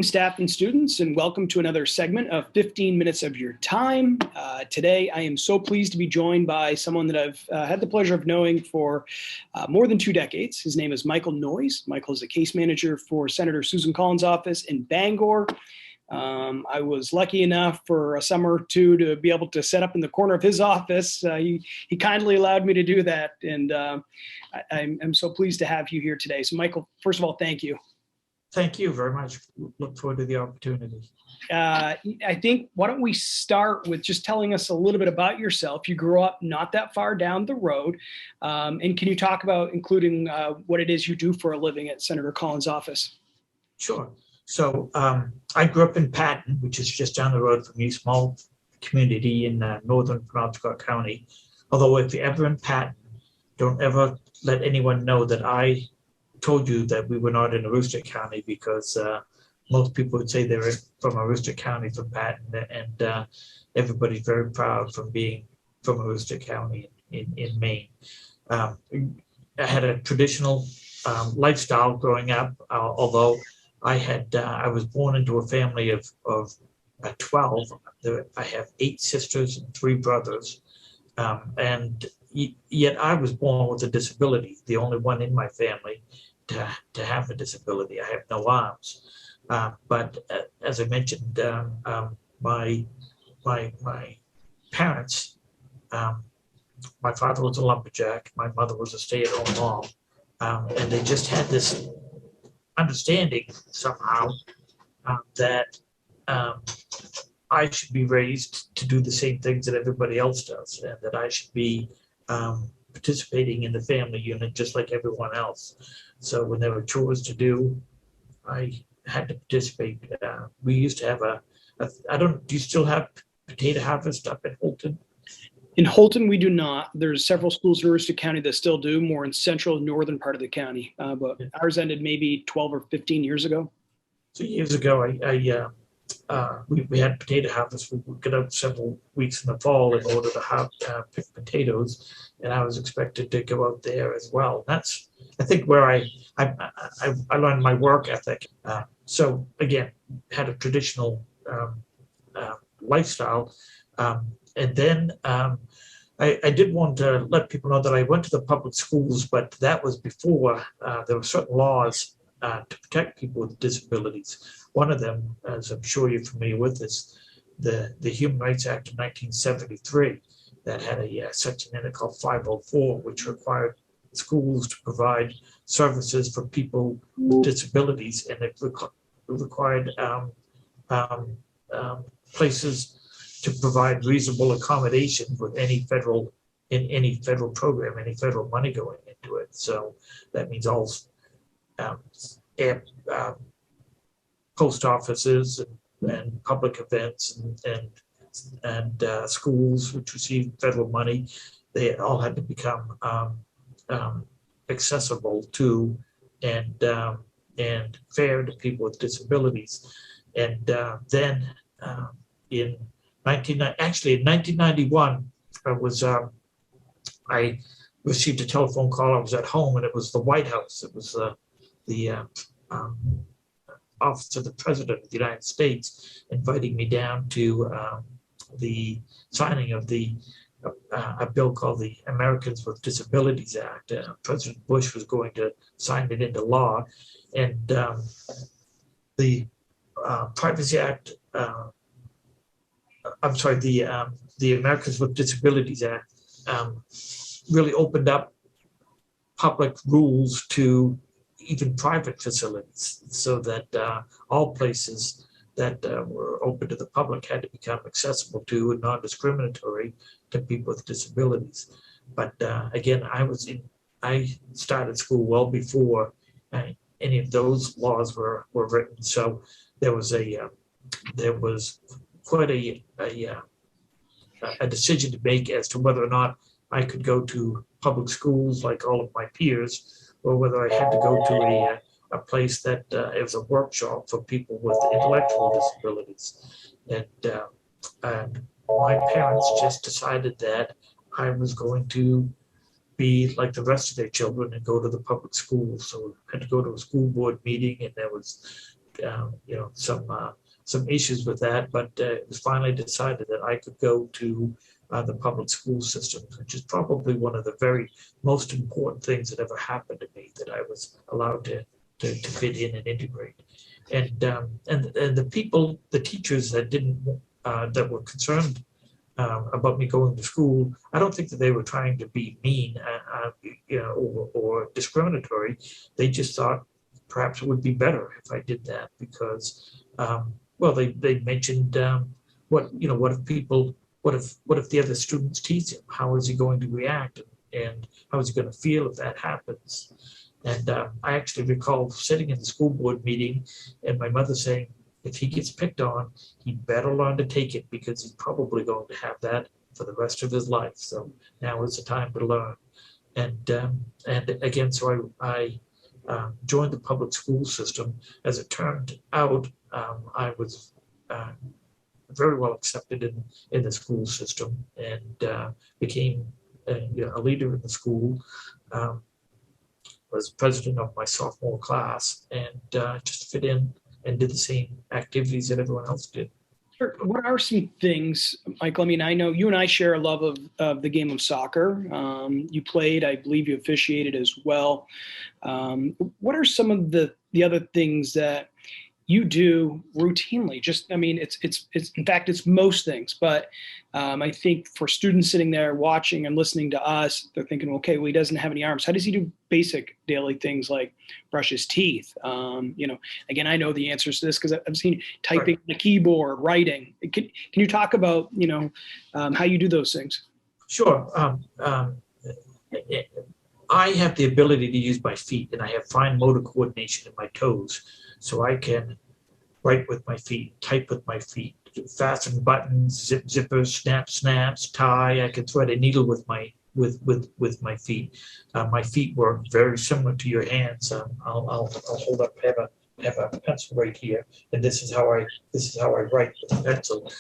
morning, staff and students, and welcome to another segment of 15 Minutes of Your Time. Today, I am so pleased to be joined by someone that I've had the pleasure of knowing for more than 2 decades. His name is Michael Noyes. Michael is a case manager for Senator Susan Collins' office in Bangor. I was lucky enough for a summer or two to be able to set up in the corner of his office. He kindly allowed me to do that, and I'm so pleased to have you here today. So, Michael, first of all, thank you. Thank you very much. Look forward to the opportunity. I think, why don't we start with just telling us a little bit about yourself. You grew up not that far down the road. And can you talk about including what it is you do for a living at Senator Collins' office? Sure. So I grew up in Patton, which is just down the road from me, small community in northern Penobscot County. Although if you're ever in Patton, don't ever let anyone know that I told you that we were not in Aroostook County, because most people would say they're from Aroostook County, from Patton, and everybody's very proud from being from Aroostook County in Maine. I had a traditional lifestyle growing up, although I was born into a family of 12. I have 8 sisters and 3 brothers, and yet I was born with a disability, the only one in my family to have a disability. I have no arms, but as I mentioned, my parents, my father was a lumberjack, my mother was a stay-at-home mom, and they just had this understanding somehow that I should be raised to do the same things that everybody else does, and that I should be participating in the family unit just like everyone else. So when there were chores to do, I had to participate. We used to have do you still have potato harvest up in Houlton? In Houlton, we do not. There's several schools in Aroostook County that still do, more in central and northern part of the county. But ours ended maybe 12 or 15 years ago. So years ago, we had potato harvest. We would get out several weeks in the fall in order to pick potatoes, and I was expected to go out there as well. That's, I think, where I learned my work ethic. So again, had a traditional lifestyle, and then I did want to let people know that I went to the public schools, but that was before there were certain laws to protect people with disabilities. One of them, as I'm sure you're familiar with, is the Human Rights Act of 1973 that had a section in it called 504, which required schools to provide services for people with disabilities, and it required places to provide reasonable accommodation with any federal program, any federal money going into it. So that means all post offices and public events and schools which receive federal money, they all had to become accessible to and fair to people with disabilities. And then in 1991, I received a telephone call. I was at home, and it was the White House. It was the Office of the President of the United States inviting me down to the signing of a bill called the Americans with Disabilities Act. President Bush was going to sign it into law, and the Privacy Act. The Americans with Disabilities Act really opened up public rules to even private facilities, so that all places that were open to the public had to become accessible to and non-discriminatory to people with disabilities. But again, I started school well before any of those laws were written. So there was quite a decision to make as to whether or not I could go to public schools like all of my peers, or whether I had to go to a place that it was a workshop for people with intellectual disabilities. And my parents just decided that I was going to be like the rest of their children and go to the public schools. So I had to go to a school board meeting, and there was some issues with that, but it was finally decided that I could go to the public school system, which is probably one of the very most important things that ever happened to me, that I was allowed to fit in and integrate. And the people, the teachers that didn't that were concerned about me going to school, I don't think that they were trying to be mean, or discriminatory. They just thought perhaps it would be better if I did that because, they mentioned what if people, what if the other students tease him? How is he going to react, and how is he going to feel if that happens? And I actually recall sitting in the school board meeting and my mother saying, if he gets picked on, he better learn to take it because he's probably going to have that for the rest of his life. So now is the time to learn. And again, so I joined the public school system. As it turned out, I was very well accepted in the school system and became a leader in the school. Was president of my sophomore class and just fit in and did the same activities that everyone else did. Sure. What are some things, Michael? I mean, I know you and I share a love of the game of soccer. You played, I believe you officiated as well. What are some of the other things that you do routinely? Just, I mean, it's in fact, it's most things, but I think for students sitting there watching and listening to us, they're thinking, okay, well, he doesn't have any arms. How does he do basic daily things like brush his teeth? Again, I know the answers to this because I've seen typing on the keyboard, writing. Can you talk about, how you do those things? Sure. I have the ability to use my feet, and I have fine motor coordination in my toes. So I can write with my feet, type with my feet, fasten buttons, zip zippers, snap snaps, tie. I can thread a needle with my my feet. My feet work very similar to your hands. I'll hold up. Have a pencil right here, and this is how I write with a pencil.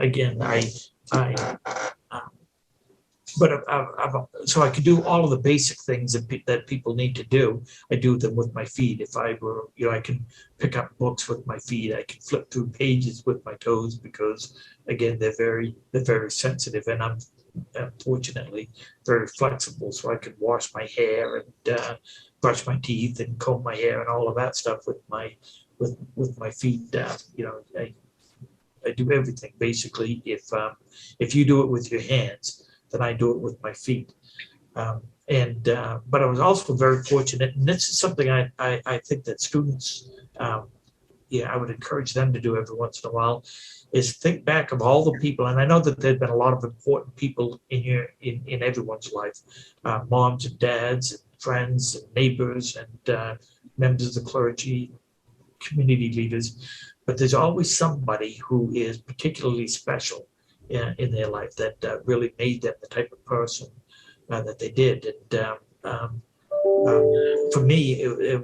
Again, so I could do all of the basic things that people need to do. I do them with my feet. If I were, I can pick up books with my feet. I can flip through pages with my toes because, again, they're very sensitive, and I'm fortunately very flexible. So I can wash my hair and brush my teeth and comb my hair and all of that stuff with my feet. I do everything basically. If you do it with your hands, then I do it with my feet. But I was also very fortunate, and this is something I think that students, I would encourage them to do every once in a while, is think back of all the people, and I know that there've been a lot of important people in everyone's life, moms and dads and friends and neighbors and members of the clergy, community leaders, but there's always somebody who is particularly special in their life that really made them the type of person that they did. And for me, it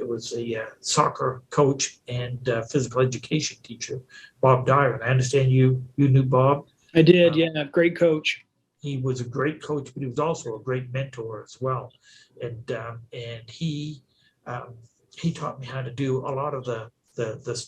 was a soccer coach and physical education teacher, Bob Dyer. I understand you knew Bob. I did, yeah, great coach. He was a great coach, but he was also a great mentor as well. And he taught me how to do a lot of the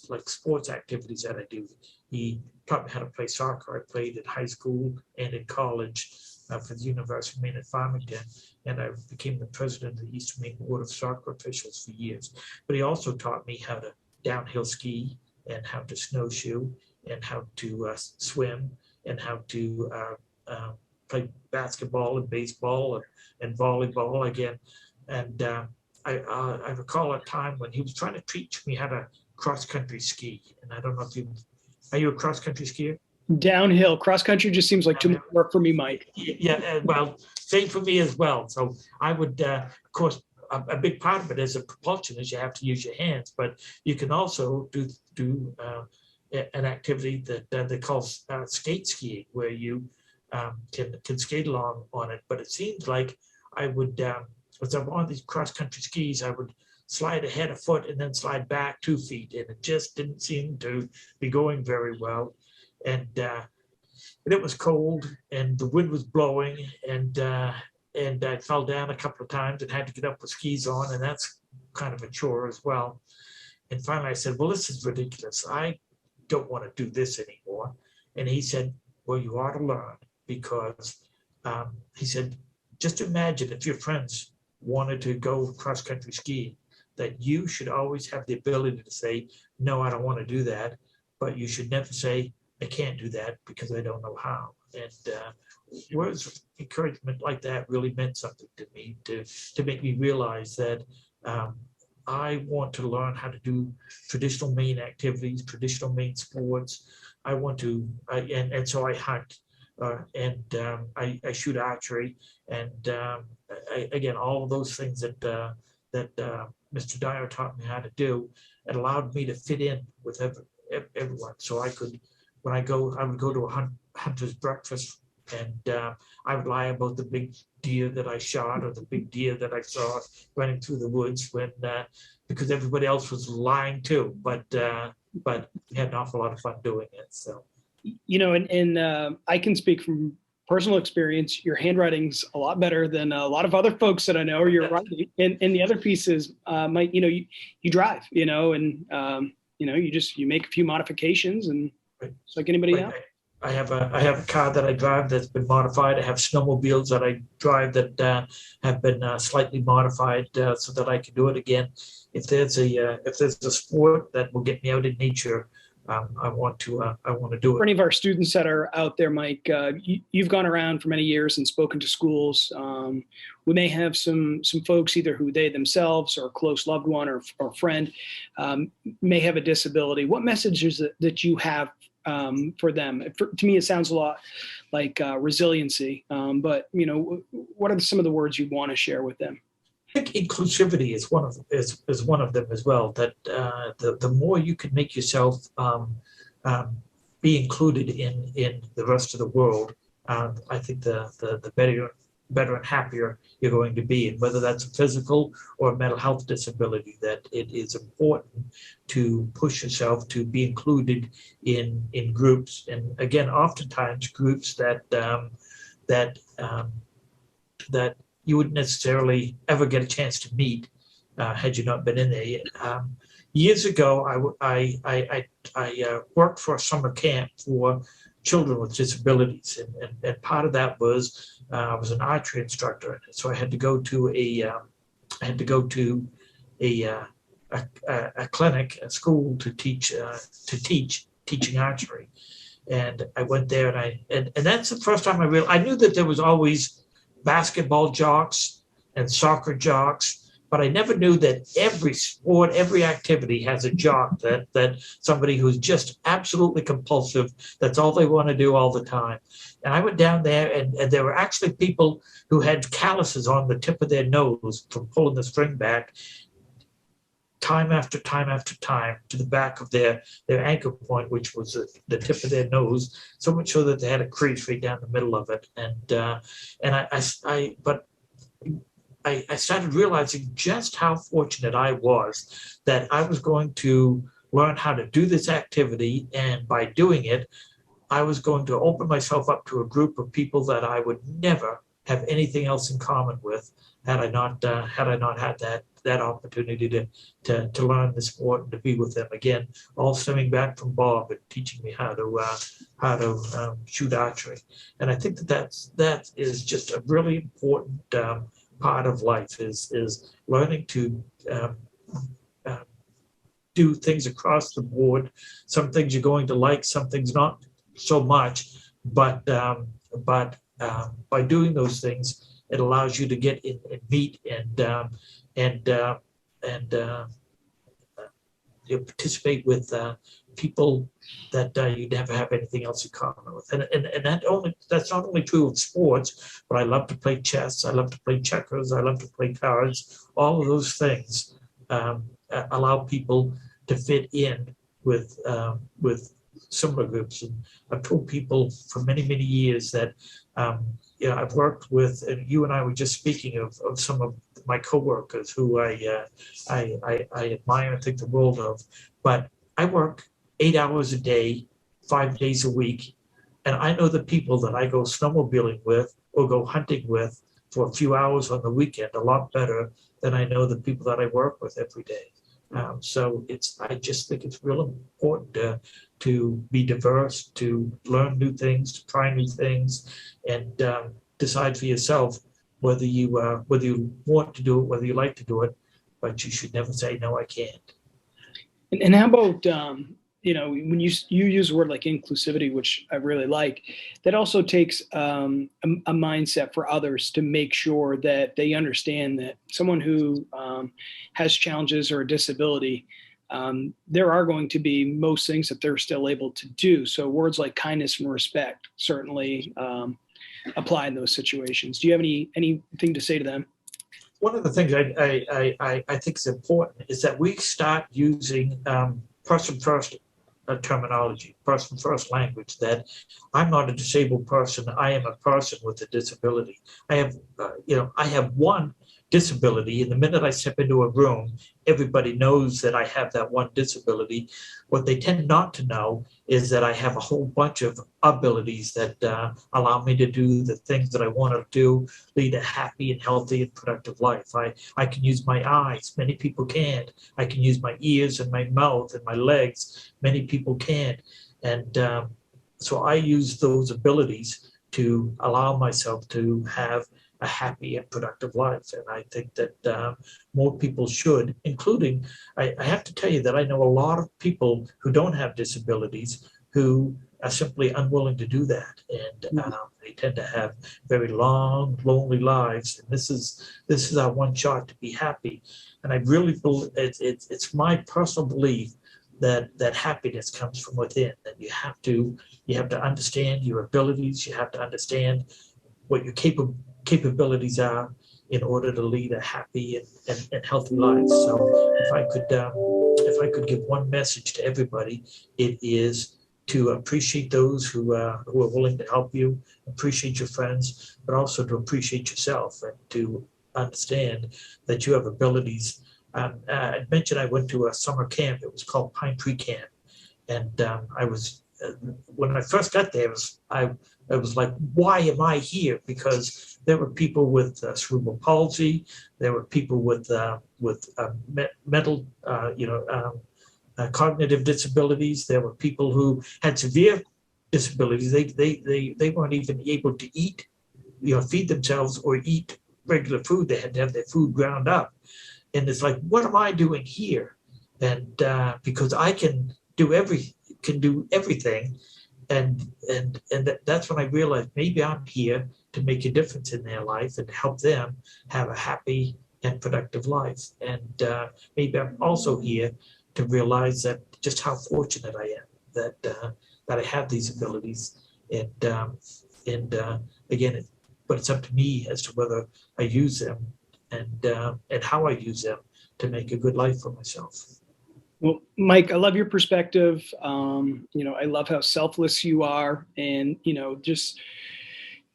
like sports activities that I do. He taught me how to play soccer. I played at high school and in college for the University of Maine at Farmington, and I became the president of the Eastern Maine Board of Soccer Officials for years. But he also taught me how to downhill ski and how to snowshoe and how to swim and how to play basketball and baseball and volleyball again. And I recall a time when he was trying to teach me how to cross-country ski. And I don't know if are you a cross-country skier? Downhill. Cross-country just seems like too much work for me, Mike. Yeah, well, same for me as well. So I would, of course, a big part of it is a propulsion is you have to use your hands, but you can also do an activity that they call skate skiing, where you can skate along on it. But it seems like I would, as I'm on these cross-country skis, I would slide ahead a foot and then slide back 2 feet, and it just didn't seem to be going very well. And it was cold, and the wind was blowing, and I fell down a couple of times and had to get up with skis on, and that's kind of a chore as well. And finally I said, well, this is ridiculous. I don't want to do this anymore. And he said, well, you ought to learn, because he said, just imagine if your friends wanted to go cross-country skiing, that you should always have the ability to say, no, I don't want to do that. But you should never say, I can't do that because I don't know how. And words of encouragement like that really meant something to me, to make me realize that I want to learn how to do traditional Maine activities, traditional Maine sports. I want to, and so I hunt, and I shoot archery, and again, all of those things that Mr. Dyer taught me how to do. It allowed me to fit in with everyone. So I could, I would go to a hunter's breakfast, and I would lie about the big deer that I shot or the big deer that I saw running through the woods, when because everybody else was lying too. But we had an awful lot of fun doing it. So, and I can speak from personal experience. Your handwriting's a lot better than a lot of other folks that I know. Or you're writing, and the other piece is, Mike, you drive, and you make a few modifications, and it's like anybody else. I have a car that I drive that's been modified. I have snowmobiles that I drive that have been slightly modified so that I can do it again. If there's a sport that will get me out in nature, I want to do it. For any of our students that are out there, Mike, you've gone around for many years and spoken to schools. We may have some folks, either who they themselves or a close loved one or friend may have a disability. What message is it that you have for them? To me, it sounds a lot like resiliency. But what are some of the words you want to share with them? I think inclusivity is one of them as well. That the more you can make yourself be included in the rest of the world, I think the better and happier you're going to be. And whether that's a physical or a mental health disability, that it is important to push yourself to be included in groups. And again, oftentimes groups that you wouldn't necessarily ever get a chance to meet had you not been in there. Years ago, I worked for a summer camp for children with disabilities, and part of that was I was an archery instructor, so I had to go to a clinic, a school to teaching archery, and I went there, and that's the first time I knew that there was always basketball jocks and soccer jocks, but I never knew that every sport, every activity has a jock, that somebody who's just absolutely compulsive, that's all they want to do all the time. And I went down there, and there were actually people who had calluses on the tip of their nose from pulling the string back time after time after time to the back of their anchor point, which was the tip of their nose, so much so that they had a crease right down the middle of it. I started realizing just how fortunate I was that I was going to learn how to do this activity, and by doing it, I was going to open myself up to a group of people that I would never have anything else in common with had I not had that opportunity to learn the sport and to be with them again, all stemming back from Bob and teaching me how to shoot archery. And I think that is just a really important part of life, is learning to do things across the board. Some things you're going to like, some things not so much, but by doing those things, it allows you to get in and meet and you participate with people that you never have anything else in common with. And that's not only true of sports, but I love to play chess, I love to play checkers, I love to play cards. All of those things allow people to fit in with similar groups. And I've told people for many, many years that I've worked with, and you and I were just speaking of some of my coworkers who I admire and think the world of, but I work 8 hours a day, 5 days a week, and I know the people that I go snowmobiling with or go hunting with for a few hours on the weekend a lot better than I know the people that I work with every day. So I just think it's real important to be diverse, to learn new things, to try new things, and decide for yourself whether you want to do it, whether you like to do it, but you should never say, no, I can't. And how about when you use a word like inclusivity, which I really like, that also takes a mindset for others to make sure that they understand that someone who has challenges or a disability, there are going to be most things that they're still able to do. So words like kindness and respect certainly apply in those situations. Do you have anything to say to them? One of the things I think is important is that we start using person first terminology, person first language, that I'm not a disabled person. I am a person with a disability. I have one disability. And the minute I step into a room, everybody knows that I have that one disability. What they tend not to know is that I have a whole bunch of abilities that allow me to do the things that I want to do, lead a happy and healthy and productive life. I can use my eyes. Many people can't. I can use my ears and my mouth and my legs. Many people can't. And so I use those abilities to allow myself to have a happy and productive life. And I think that more people should, including, I have to tell you that I know a lot of people who don't have disabilities who are simply unwilling to do that. And they tend to have very long, lonely lives. And this is our one shot to be happy. And I really believe it's my personal belief that happiness comes from within, that you have to understand your abilities, you have to understand what your capabilities are in order to lead a happy and healthy life. So if I could give one message to everybody, it is to appreciate those who are willing to help you, appreciate your friends, but also to appreciate yourself and to understand that you have abilities. I mentioned I went to a summer camp. It was called Pine Tree Camp, and when I first got there, I was like, why am I here? Because there were people with cerebral palsy, there were people with mental, cognitive disabilities. There were people who had severe disabilities. They weren't even able to eat, feed themselves or eat regular food. They had to have their food ground up. And it's like, what am I doing here? And because I can do everything, and that's when I realized maybe I'm here to make a difference in their life and help them have a happy and productive life. And maybe I'm also here to realize that just how fortunate I am that I have these abilities. And again, but it's up to me as to whether I use them and how I use them to make a good life for myself. Well, Mike, I love your perspective. I love how selfless you are, and just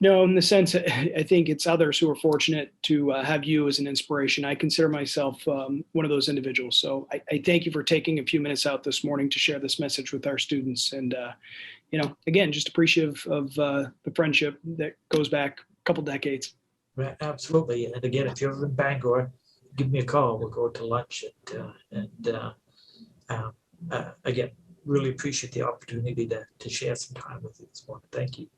in the sense, I think it's others who are fortunate to have you as an inspiration. I consider myself one of those individuals. So I thank you for taking a few minutes out this morning to share this message with our students. And again, just appreciative of the friendship that goes back a couple decades. Right, absolutely. And again, if you're in Bangor, give me a call. We'll go to lunch. Again, really appreciate the opportunity to share some time with you this morning. Thank you.